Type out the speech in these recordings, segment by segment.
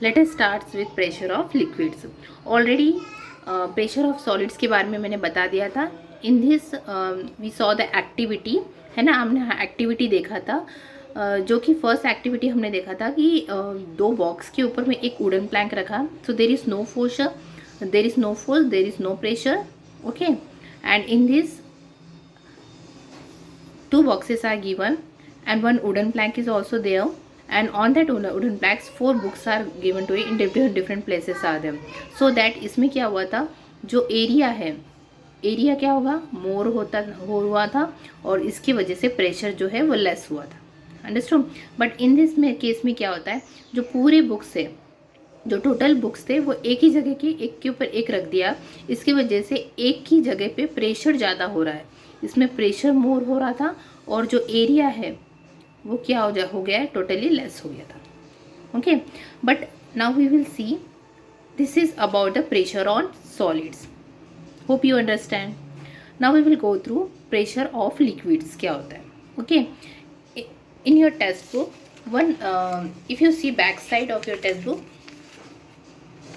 Late us start with pressure of liquids. Already pressure of solids के बारे में मैंने बता दिया था। In this we saw the activity, है ना, हमने एक्टिविटी देखा था। जो कि फर्स्ट एक्टिविटी हमने देखा था कि दो बॉक्स के ऊपर में एक वुडन प्लैंक रखा। So there is no force, there is no force, there is no pressure, okay. And in this two boxes are given and one wooden plank is also there, and on that wooden planks 4 books are given to it in different places are there, so that इसमें क्या हुआ था, जो area है, area क्या होगा, मोर हुआ था और इसकी वजह से प्रेशर जो है वो लेस हुआ था। अंडरस्टूड। बट इन दिस में केस में क्या होता है, जो पूरे बुक्स है, जो टोटल बुक्स थे वो एक ही जगह की, एक के ऊपर एक रख दिया, इसकी वजह से एक ही जगह पे प्रेशर ज़्यादा हो रहा है, इसमें प्रेशर मोर हो रहा था और जो एरिया है वो क्या हो गया है, टोटली लेस हो गया था। Okay, but now we will see, this is about the pressure on solids. Hope you understand. Now we will go through pressure of liquids क्या होता है। Okay, in your text book one, if you see back side of your text book,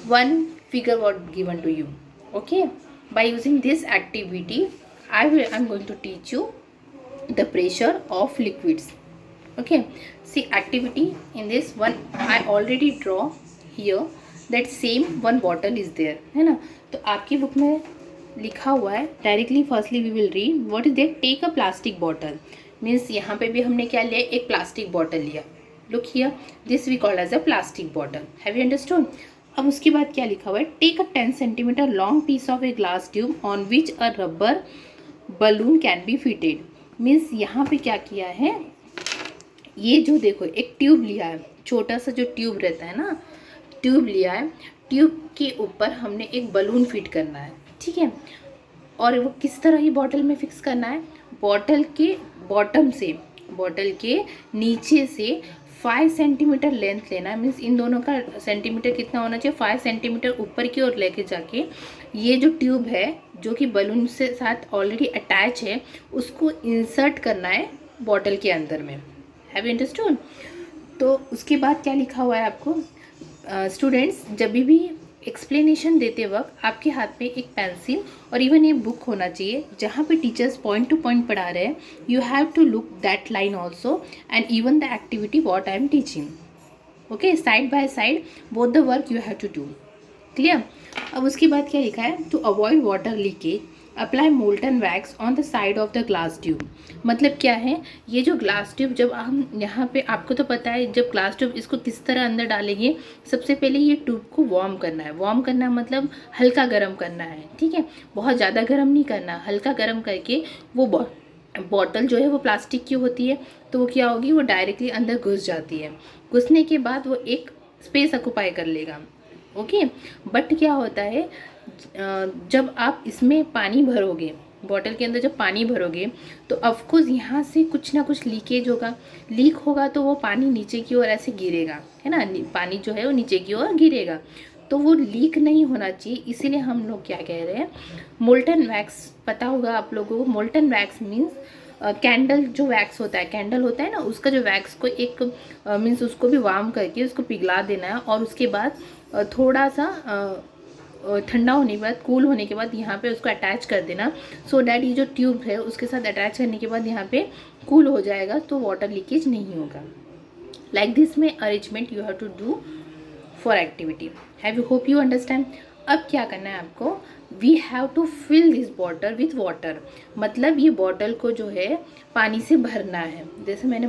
one figure was given to you. Okay, by using this activity I'm going to teach you the pressure of liquids. Okay, see activity in this one, I already draw here that same one bottle is there, है ना। तो आपकी book में लिखा हुआ है directly, firstly we will read what is there, take a plastic bottle. Means यहाँ पे भी हमने क्या लिया, एक प्लास्टिक बॉटल लिया। Look here, this we called as a plastic bottle. Have you understood. अब उसके बाद क्या लिखा हुआ है, take a 10 centimetre long piece of a glass tube on which a rubber balloon can be fitted. Means यहाँ पे क्या किया है, ये जो देखो एक ट्यूब लिया है, छोटा सा जो ट्यूब रहता है ना, ट्यूब लिया है, ट्यूब के ऊपर हमने एक बलून फिट करना है, ठीक है। और वो किस तरह ही बॉटल में फिक्स करना है, बॉटल के बॉटम से, बॉटल के नीचे से 5 सेंटीमीटर लेंथ लेना है। मीन्स इन दोनों का सेंटीमीटर कितना होना चाहिए, 5 सेंटीमीटर ऊपर की ओर लेके जाके ये जो ट्यूब है जो कि बलून से साथ ऑलरेडी अटैच है, उसको इंसर्ट करना है बॉटल के अंदर में। Have you understood. तो उसके बाद क्या लिखा हुआ है आपको, स्टूडेंट्स जब भी एक्सप्लेनेशन देते वक्त आपके हाथ में एक पेंसिल और इवन ये बुक होना चाहिए, जहाँ पे टीचर्स पॉइंट टू पॉइंट पढ़ा रहे हैं, you have to look that line also and even the activity what I am teaching. Okay, side by side both the work you have to do. Clear. अब उसके बाद क्या लिखा है, to avoid water leakage apply molten wax on the side of the glass tube. मतलब क्या है, ये जो ग्लास ट्यूब, जब हम यहाँ पे, आपको तो पता है जब ग्लास ट्यूब इसको किस तरह अंदर डालेंगे, सबसे पहले ये ट्यूब को वार्म करना है। वार्म करना मतलब हल्का गर्म करना है, ठीक है, बहुत ज़्यादा गर्म नहीं करना, हल्का गर्म करके वो बॉटल जो है वो प्लास्टिक की होती है, तो वो क्या होगी, वो डायरेक्टली अंदर घुस जाती है। घुसने के बाद वो एक स्पेस ऑक्यूपाई कर लेगा। ओके, बट क्या होता है, जब आप इसमें पानी भरोगे, बॉटल के अंदर जब पानी भरोगे, तो ऑफकोर्स यहाँ से कुछ ना कुछ लीकेज होगा, लीक होगा तो वो पानी नीचे की ओर ऐसे गिरेगा, है ना, पानी जो है वो नीचे की ओर गिरेगा, तो वो लीक नहीं होना चाहिए। इसीलिए हम लोग क्या कह रहे हैं, मोल्टन वैक्स, पता होगा आप लोगों को, मोल्टन वैक्स मीन्स कैंडल जो वैक्स होता है, कैंडल होता है ना, उसका जो वैक्स को एक मीन्स उसको भी वार्म करके उसको पिघला देना है, और उसके बाद थोड़ा सा ठंडा होने के बाद, कूल होने के बाद यहाँ पे उसको अटैच कर देना, सो डैट ये जो ट्यूब है उसके साथ अटैच करने के बाद यहाँ पे कूल हो जाएगा, तो वाटर लीकेज नहीं होगा। लाइक दिस में arrangement you have to do for activity. Have you, hope you understand. अब क्या करना है आपको, we have to fill this bottle with water. मतलब ये बॉटल को जो है पानी से भरना है। जैसे मैंने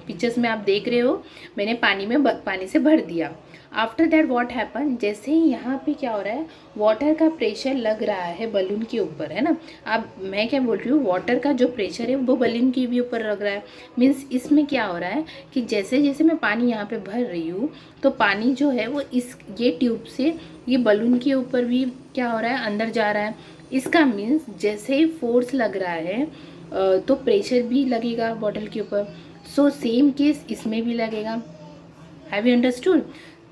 पिक्चर्स में आप देख रहे हो, मैंने पानी से भर दिया। आफ्टर दैट व्हाट हैपन, जैसे ही यहाँ पे क्या हो रहा है, वाटर का प्रेशर लग रहा है बलून के ऊपर, है ना। अब मैं क्या बोल रही हूँ, वाटर का जो प्रेशर है वो बलून के भी ऊपर लग रहा है। मीन्स इसमें क्या हो रहा है कि जैसे जैसे मैं पानी यहाँ पे भर रही हूँ, तो पानी जो है वो ये ट्यूब से ये बलून के ऊपर भी क्या हो रहा है, अंदर जा रहा है। इसका मीन्स जैसे ही फोर्स लग रहा है तो प्रेशर भी लगेगा बॉटल के ऊपर। सो सेम केस इसमें भी लगेगा। Have you understood.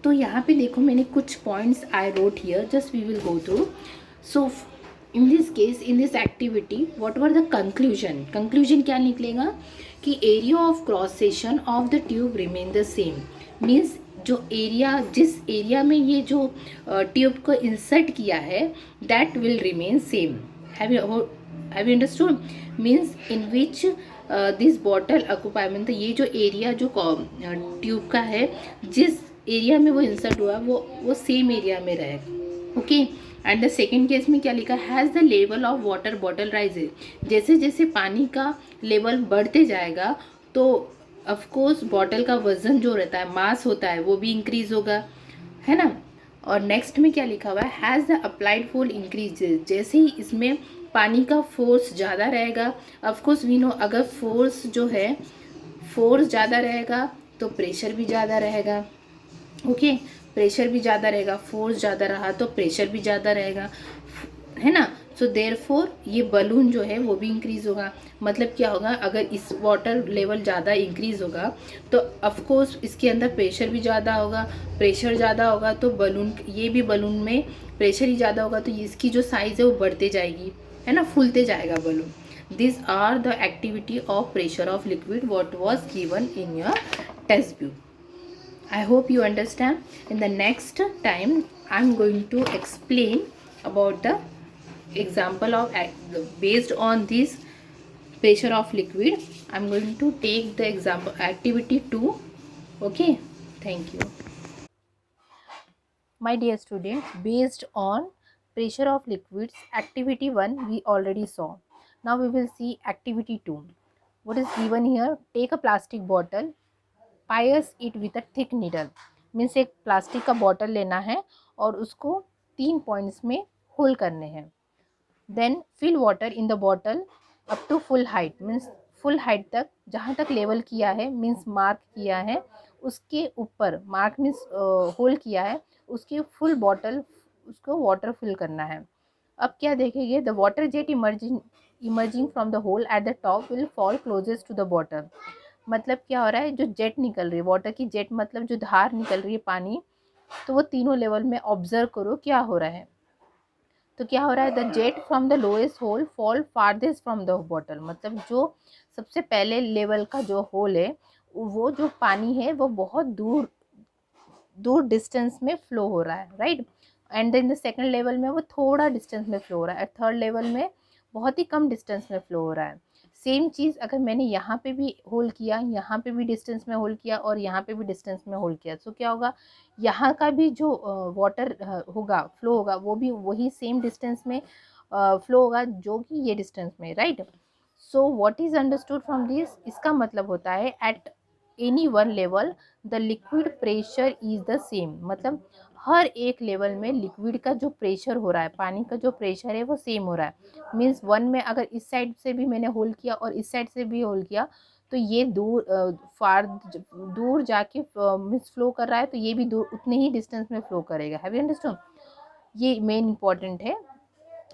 तो यहाँ पे देखो, मैंने कुछ points I wrote here, just we will go through. So in this case, in this activity, what were the conclusion. Conclusion क्या निकलेगा कि area of cross section of the tube remain the same. Means जो area, जिस area में ये जो tube को insert किया है, that will remain same. Have you understood? Means in which this bottle occupy, mean ये जो एरिया जो ट्यूब का है, जिस एरिया में वो इंसर्ट हुआ वो सेम एरिया में रहेगा. Okay. And the second case में क्या लिखा, has the level of water bottle rises. जैसे जैसे पानी का लेवल बढ़ते जाएगा तो ऑफकोर्स बॉटल का वजन जो रहता है, मास होता है, वो भी इंक्रीज होगा, है ना. और नेक्स्ट में क्या लिखा हुआ है, has the applied force increases. जैसे ही इसमें पानी का फोर्स ज़्यादा रहेगा, ऑफकोर्स वी नो अगर फोर्स जो है, फोर्स ज़्यादा रहेगा तो प्रेशर भी ज़्यादा रहेगा. ओके. प्रेशर भी ज़्यादा रहेगा, फोर्स ज़्यादा रहा तो प्रेशर भी ज़्यादा रहेगा, है ना. सो देयरफॉर ये बलून जो है वो भी इंक्रीज होगा. मतलब क्या होगा, अगर इस वाटर लेवल ज़्यादा इंक्रीज होगा तो ऑफकोर्स इसके अंदर प्रेशर भी ज़्यादा होगा. प्रेशर ज़्यादा होगा तो बलून, ये भी बलून में प्रेशर ही ज़्यादा होगा तो इसकी जो साइज़ है वो बढ़ते जाएगी, है ना, फूलते जाएगा balloon. This are the activity of pressure of liquid what was given in your text book. I hope you understand. In the next time, I'm going to explain about the example of based on this pressure of liquid. I'm going to take the example activity 2. Okay. Thank you. My dear students, based on pressure of liquids, activity 1 we already saw. Now we will see activity 2. What is given here? Take a plastic bottle, pierce it with a thick needle. Means एक plastic का bottle लेना है और उसको 3 points में hole करने हैं. Then fill water in the bottle up to full height. Means full height तक, जहाँ तक लेवल किया है, मीन्स मार्क किया है, उसके ऊपर मार्क मीन्स होल किया है, उसके फुल बॉटल उसको वाटर फिल करना है. अब क्या देखेंगे, the water jet emerging from the hole at the top will fall closest to the bottle. मतलब क्या हो रहा है, जो जेट निकल रही है, वाटर की जेट मतलब जो धार निकल रही है पानी, तो वो तीनों लेवल में ऑब्जर्व करो क्या हो रहा है. तो क्या हो रहा है, the jet from the lowest hole fall farthest from the bottle. मतलब जो सबसे पहले लेवल का जो होल है, वो जो पानी है वो बहुत दूर दूर डिस्टेंस में फ्लो हो रहा है, right. And then the second level में वो थोड़ा डिस्टेंस में फ्लो हो रहा है. थर्ड लेवल में बहुत ही कम डिस्टेंस में फ्लो हो रहा है. सेम चीज़ अगर मैंने यहाँ पे भी होल किया, यहाँ पे भी डिस्टेंस में होल किया और यहाँ पे भी डिस्टेंस में होल किया, तो क्या होगा, यहाँ का भी जो वाटर होगा, फ्लो होगा, वो भी वही सेम डिस्टेंस में फ्लो होगा जो कि ये डिस्टेंस में, right. So what is understood from this, इसका मतलब होता है at any one level the liquid pressure is the same. मतलब हर एक लेवल में लिक्विड का जो प्रेशर हो रहा है, पानी का जो प्रेशर है वो सेम हो रहा है. मीन्स वन में अगर इस साइड से भी मैंने होल किया और इस साइड से भी होल किया तो ये दूर दूर जाके मीन्स फ्लो कर रहा है, तो ये भी दूर उतने ही डिस्टेंस में फ्लो करेगा. Have you understood? ये मेन इंपॉर्टेंट है.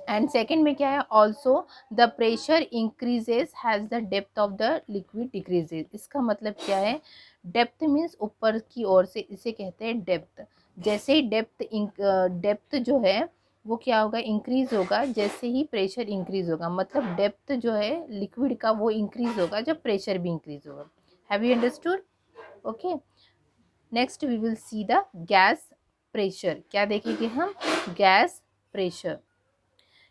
एंड सेकेंड में क्या है, also the pressure increases has the depth of the liquid decreases. इसका मतलब क्या है, डेप्थ मीन्स ऊपर की ओर से, इसे कहते हैं डेप्थ. जैसे ही डेप्थ जो है वो क्या होगा, इंक्रीज होगा जैसे ही प्रेशर इंक्रीज होगा. मतलब डेप्थ जो है लिक्विड का वो इंक्रीज होगा जब प्रेशर भी इंक्रीज होगा. Have you understood? Okay. Next we will see the gas pressure. क्या देखेंगे हम, gas pressure.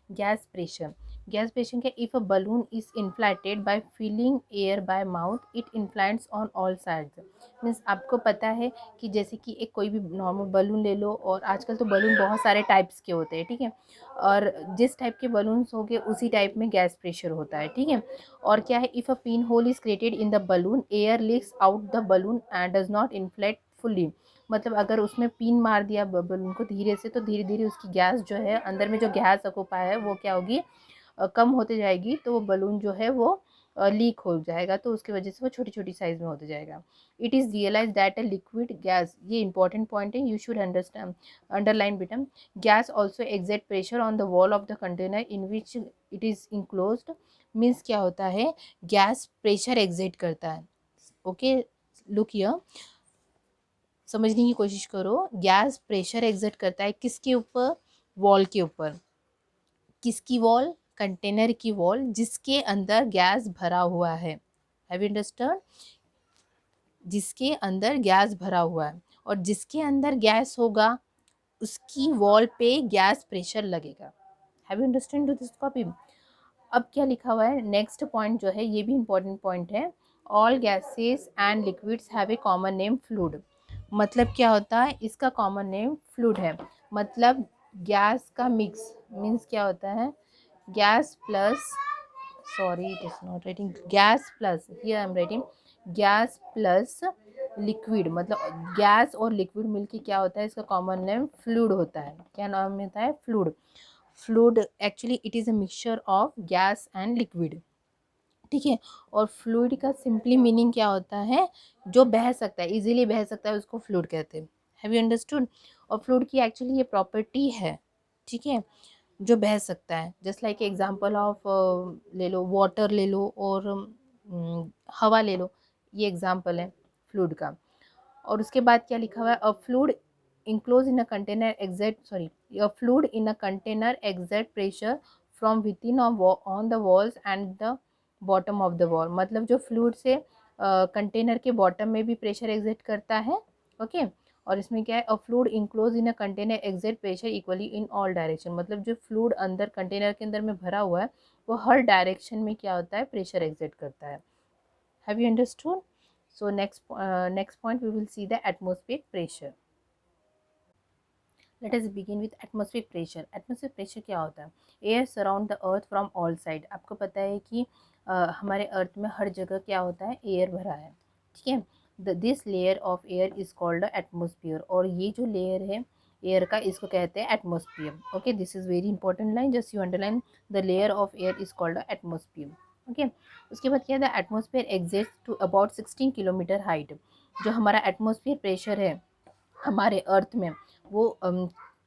Gas pressure. Gas pressure क्या, if a balloon is inflated by filling air by mouth it inflates on all sides. Means आपको पता है कि जैसे कि एक कोई भी नॉर्मल बलून ले लो, और आजकल तो बलून बहुत सारे टाइप्स के होते हैं, ठीक है, और जिस टाइप के बलून्स हो गए उसी टाइप में गैस प्रेशर होता है, ठीक है. और क्या है, if a pin hole is created in the balloon air leaks out the balloon and does not inflate fully. मतलब अगर उसमें पिन मार दिया बलून को धीरे से, तो धीरे धीरे उसकी गैस जो है, अंदर में जो गैस ऑक्यूपाई है वो क्या होगी, कम होते जाएगी, तो वो बलून जो है वो लीक हो जाएगा, तो उसकी वजह से वो छोटी छोटी साइज में होते जाएगा. It is realize that a liquid gas, ये इंपॉर्टेंट पॉइंट है, यू शुड अंडरस्टैंड, अंडरलाइन बेटा. Gas also exact pressure on the wall of the container in which it is enclosed. Means क्या होता है, गैस प्रेशर एग्जैक्ट करता है. Okay, look here, समझने की कोशिश करो. गैस प्रेशर एग्जर्ट करता है किसके ऊपर, वॉल के ऊपर. किसकी वॉल, कंटेनर की वॉल जिसके अंदर गैस भरा हुआ है. Have you understand? जिसके अंदर गैस भरा हुआ है. और जिसके अंदर गैस होगा उसकी वॉल पे गैस प्रेशर लगेगा। Have you understand this copy? अब क्या लिखा हुआ है नेक्स्ट पॉइंट जो है, ये भी इंपॉर्टेंट पॉइंट है। All gases and liquids have a common name fluid. मतलब क्या होता है, इसका कॉमन नेम फ्लूइड है। मतलब गैस का मिक्स मीन्स क्या होता है, gas plus, sorry it is not writing, gas plus, here I am writing gas plus liquid, मतलब गैस और लिक्विड मिलके क्या होता है, इसका कॉमन नेम फ्लूइड होता है। क्या नाम होता है, fluid. Fluid actually it is a mixture of gas and liquid, ठीक है। और फ्लूइड का सिंपली मीनिंग क्या होता है, जो बह सकता है, इजीली बह सकता है, उसको फ्लूइड कहते हैं। Have you understood? और फ्लूइड की एक्चुअली ये प्रॉपर्टी है, ठीक है, जो बह सकता है। जस्ट लाइक एग्जांपल ऑफ ले लो, वाटर ले लो और हवा ले लो, ये एग्जांपल है फ्लूइड का। और उसके बाद क्या लिखा हुआ है, अ fluid enclosed in a container exert sorry a fluid in a container exert pressure from within on the walls and the bottom of the wall। मतलब जो फ्लूइड से कंटेनर के बॉटम में भी प्रेशर एग्जिट करता है, ओके। और इसमें क्या है, अ fluid enclose in a container exit pressure equally in all direction. मतलब जो फ्लूइड अंदर कंटेनर के अंदर में भरा हुआ है वो हर डायरेक्शन में क्या होता है, प्रेशर एग्जिट करता है। Have you understood? So next point we will see the atmospheric pressure. Let us begin with atmospheric pressure. Atmospheric pressure क्या होता है, air surround the earth from all side. आपको पता है कि हमारे अर्थ में हर जगह क्या होता है, एयर भरा है, ठीक है। This layer of air is called atmosphere. और ये जो लेयर है एयर का, इसको कहते हैं atmosphere, okay. This is very important line, just you underline the layer of air is called atmosphere, okay. उसके बाद क्या है, the atmosphere exist to about 16 kilometre height. जो हमारा एटमोसफियर प्रेशर है हमारे अर्थ में, वो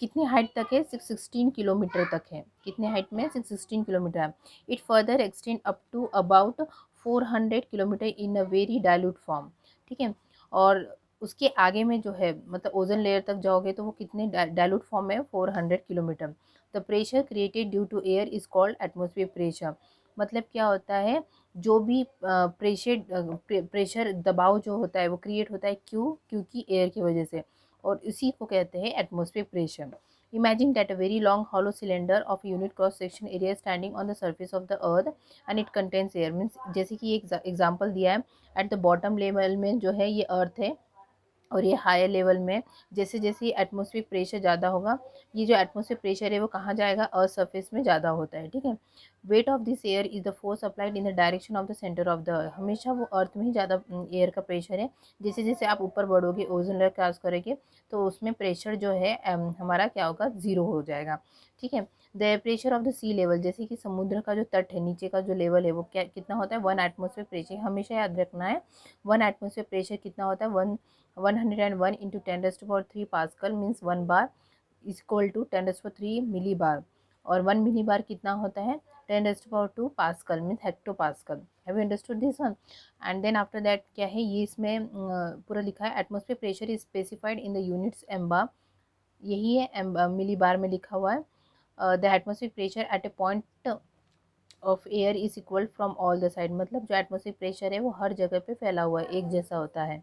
कितनी हाइट तक है, 616 किलोमीटर तक है। कितने हाइट में, 616 किलोमीटर है। It further extend up to about 400 kilometre in a very dilute form, ठीक है। और उसके आगे में जो है, मतलब ओजन लेयर तक जाओगे तो वो कितने डाइल्यूट फॉर्म में, 400 kilometre. The pressure created due to air is called atmosphere pressure. मतलब क्या होता है, जो भी प्रेशर दबाव जो होता है वो क्रिएट होता है, क्यों, क्योंकि एयर की वजह से। और इसी को कहते हैं atmospheric pressure. Imagine that a very long hollow cylinder of unit cross section area standing on the surface of the earth and it contains air। Means जैसे कि एक एग्जांपल दिया है, एट द बॉटम लेवल में जो है ये अर्थ है, और ये हायर लेवल में जैसे जैसे एटमॉस्फेरिक प्रेशर ज़्यादा होगा, ये जो एटमॉस्फेरिक प्रेशर है वो कहाँ जाएगा, अर्थ सरफेस में ज़्यादा होता है, ठीक है। Weight of this air is the force applied in the direction of the centre of the earth. हमेशा वो अर्थ में ही ज़्यादा एयर का प्रेशर है। जैसे जैसे आप ऊपर बढ़ोगे, ओजोन लेयर क्रॉस करोगे, तो उसमें प्रेशर जो है हमारा क्या होगा, ज़ीरो हो जाएगा, ठीक है। The pressure of the sea level, जैसे कि समुद्र का जो तट है, नीचे का जो लेवल है वो क्या कितना होता है, 1 एटमॉस्फेरिक प्रेशर। हमेशा याद रखना है 1 एटमॉस्फेरिक प्रेशर कितना होता है, 101 into 10⁻³ pascal, means 1 bar is equal to 10⁻³ millibar. और 1 मिली बार कितना होता है, 10⁻² pascal, means hectopascal. Have you understood this one? And then after that क्या है, ये इसमें पूरा लिखा है, atmosphere pressure is specified in the units mbar. यही है मिली बार में लिखा हुआ है। The atmosphere pressure at a point of air is equal from all the side. मतलब जो एटमॉस्फेयर प्रेशर है वो हर जगह पे फैला हुआ है, एक जैसा होता है।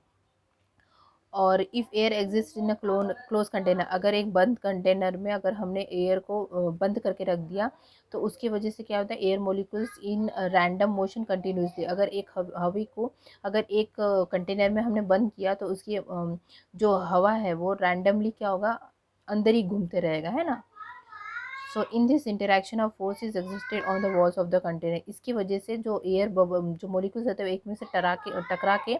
और if air exist in a close container, अगर एक बंद कंटेनर में अगर हमने एयर को बंद करके रख दिया, तो उसकी वजह से क्या होता है, air molecules in random motion continuously. अगर एक हवा को अगर एक कंटेनर में हमने बंद किया, तो उसकी जो हवा है वो रैंडमली क्या होगा, अंदर ही घूमते रहेगा, है ना। So in this interaction of force is existed on the walls of the container. इसकी वजह से जो एयर जो मोलिकुल्स होते हैं एक में से टकरा के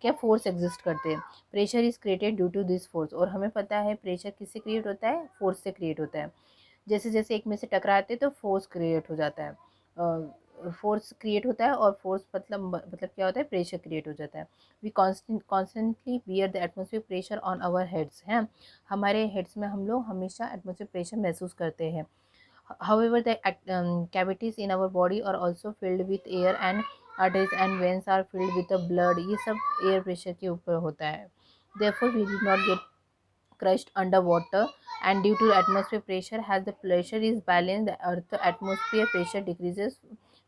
क्या फोर्स एग्जिस्ट करते हैं। Pressure is created due to this force. और हमें पता है प्रेशर किससे क्रिएट होता है, फोर्स से क्रिएट होता है। जैसे जैसे एक में से टकराते हैं तो फोर्स क्रिएट हो जाता है, फोर्स क्रिएट होता है, और फोर्स मतलब क्या होता है, प्रेशर क्रिएट हो जाता है। We constantly bear the atmosphere pressure on our heads, हैं, हमारे हेड्स में हम लोग हमेशा एटमोसफियर प्रेशर महसूस करते हैं। However, the cavities in our body are also filled with air and arteries and veins are filled with the blood। ये सब एयर प्रेशर के ऊपर होता है। Therefore, we did not get crushed under water and due to atmosphere pressure, as the pressure is balanced, the earth atmosphere pressure decreases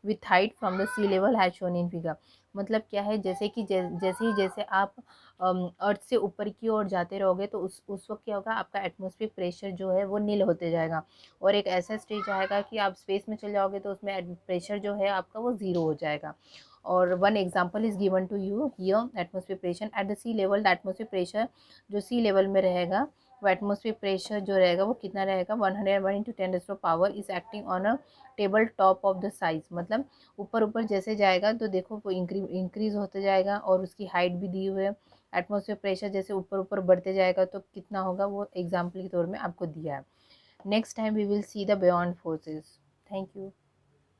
with height from the sea level as shown in figure। मतलब क्या है, जैसे कि जैसे आप अर्थ से ऊपर की ओर जाते रहोगे तो उस वक्त क्या होगा, आपका एटमॉस्फेरिक प्रेशर जो है वो नील होते जाएगा, और एक ऐसा स्टेज आएगा कि आप स्पेस में चले जाओगे तो उसमें प्रेशर जो है आपका वो ज़ीरो हो जाएगा। और one example is given to you here, atmospheric pressure at the sea level, the atmospheric pressure जो सी लेवल में रहेगा, वो एटमॉस्फेरिक प्रेशर जो रहेगा वो कितना रहेगा, 101 into 10 is acting on a table top of the size. मतलब ऊपर ऊपर जैसे जाएगा तो देखो वो इंक्रीज होते जाएगा, और उसकी हाइट भी दी हुई है। एटमॉस्फेयर प्रेशर जैसे ऊपर ऊपर बढ़ते जाएगा तो कितना होगा, वो एग्जाम्पल के तौर में आपको दिया है। Next time we will see the beyond forces. Thank you.